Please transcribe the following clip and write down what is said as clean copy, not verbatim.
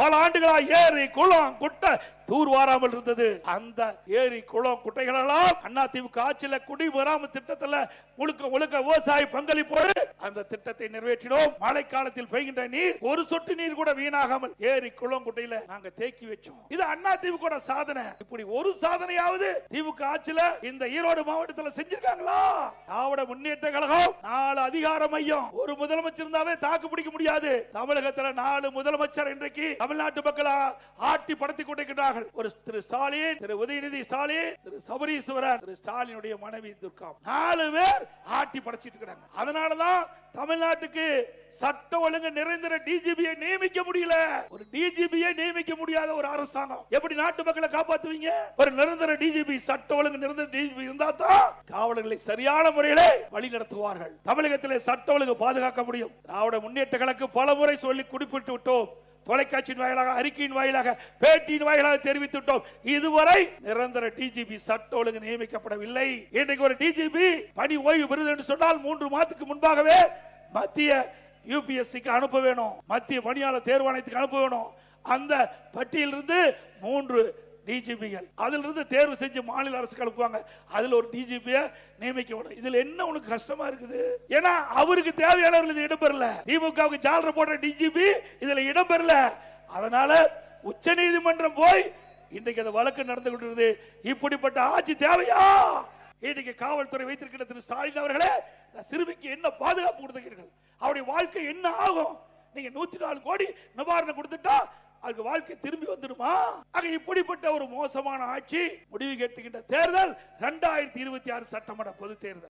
பல ஆண்டுகளா ஏரி குளம் குட்டை தூர்வாராமல் இருந்தது. அந்த ஏரி குளம் குட்டைகளெல்லாம் அதிமுக ஆட்சியில குடிமராமத்து திட்டத்துல முழுக்க முழுக்க விவசாய பங்களிப்போடு அந்த திட்டத்தை நிறைவேற்றினோம். மழை காலத்தில் பெய்கின்ற நீர் ஒரு சொட்டு நீர் கூட வீணாகாமல் ஏரி குளம் குட்டையில நாங்க தேக்கி வச்சோம். இது அதிமுக சாதனை. இப்படி ஒரு சாதனையாவது திமுக ஆட்சியில இந்த ஈரோடு மாவட்டத்தில் செஞ்சிருக்காங்களா? திராவிட முன்னேற்ற கழகம் 4 அதிகார மையம், ஒரு முதலமைச்சர் இருந்தாவே தாக்கு பிடிக்க முடியாது. தமிழகத்தில் 4 முதலமைச்சர் இன்றைக்கு தமிழ்நாட்டு மக்கள் ஆட்டி படுத்திக் கொண்டிருக்கிறார்கள். ஒரு திரு ஸ்டாலின், திரு உதயநிதி ஸ்டாலின், திரு சபரீஸ்வரன், திரு ஸ்டாலினுடைய மனைவி துர்கா, 4 பேர் ஆட்டி படைச்சிட்டு இருக்காங்க. அதனாலதான் தமிழ்நாட்டுக்கு சட்ட ஒழுங்கு நிரந்தர டிஜிபியை நியமிக்க முடியல. ஒரு டிஜிபியை நியமிக்க முடியாத ஒரு அரசாங்கம் எப்படி நாட்டு மக்களை காப்பாத்துவீங்க? ஒரு நிரந்தர டிஜிபி, சட்ட ஒழுங்கு நிரந்தர டிஜிபி இருந்தா தான் காவலர்களை சரியான முறையில் வழி நடத்துவார்கள். தமிழகத்திலே சட்ட ஒழுங்கு பாதுகாக்க முடியும். திராவிட முன்னேற்ற கழகம் பல முறை சொல்லி குறிப்பிட்டு விட்டோம். தொலைக்காட்சியின் வாயிலாக, அறிக்கையின் வாயிலாக, பேட்டியின் வாயிலாக தெரிவித்துட்டோம். இதுவரை நிரந்தர டிஜிபி சட்ட ஒழுங்கு நியமிக்கப்படவில்லை. இன்றைக்கு ஒரு டிஜிபி பணி ஓய்வு பெறுது என்று சொன்னால் 3 மாதத்துக்கு முன்பாகவே மத்திய யூபிஎஸ்சிக்கு அனுப்ப வேணும், மத்திய பணியாளர் தேர்வாணையத்துக்கு அனுப்ப வேணும். அந்த பட்டியலிருந்து 3 டிஜிபிகள் அதிலிருந்து தேர்வு செஞ்சு மாநில அரசுக்கு அனுப்புவாங்க. அதுல ஒரு டிஜிபியை நியமிக்க. இதுல என்ன உனக்கு கஷ்டமா இருக்குது? ஏன்னா அவருக்கு தேவையானவர்கள் இடம்பெறல. திமுகவுக்கு ஜாலர் போடுற டிஜிபி இதுல இடம்பெறல. அதனால உச்ச நீதிமன்றம் போய் இன்றைக்கு அந்த வழக்கு நடந்து கொண்டிருக்கிறது. இப்படிப்பட்ட ஆட்சி தேவையா? இன்னைக்கு காவல்துறை வைத்திருக்கிற திரு ஸ்டாலின் அவர்களே, சிறுமிக்கு என்ன பாதுகாப்பு கொடுத்திருக்கிறீர்கள்? அவருடைய வாழ்க்கை என்ன ஆகும்? நீங்க 104 கோடி நிவாரணம் கொடுத்துட்டா அதுக்கு வாழ்க்கை திரும்பி வந்துடுமா? இப்படிப்பட்ட ஒரு மோசமான ஆட்சி முடிவு கேட்டுகின்ற தேர்தல் 2026 சட்டமன்ற பொது தேர்தல்.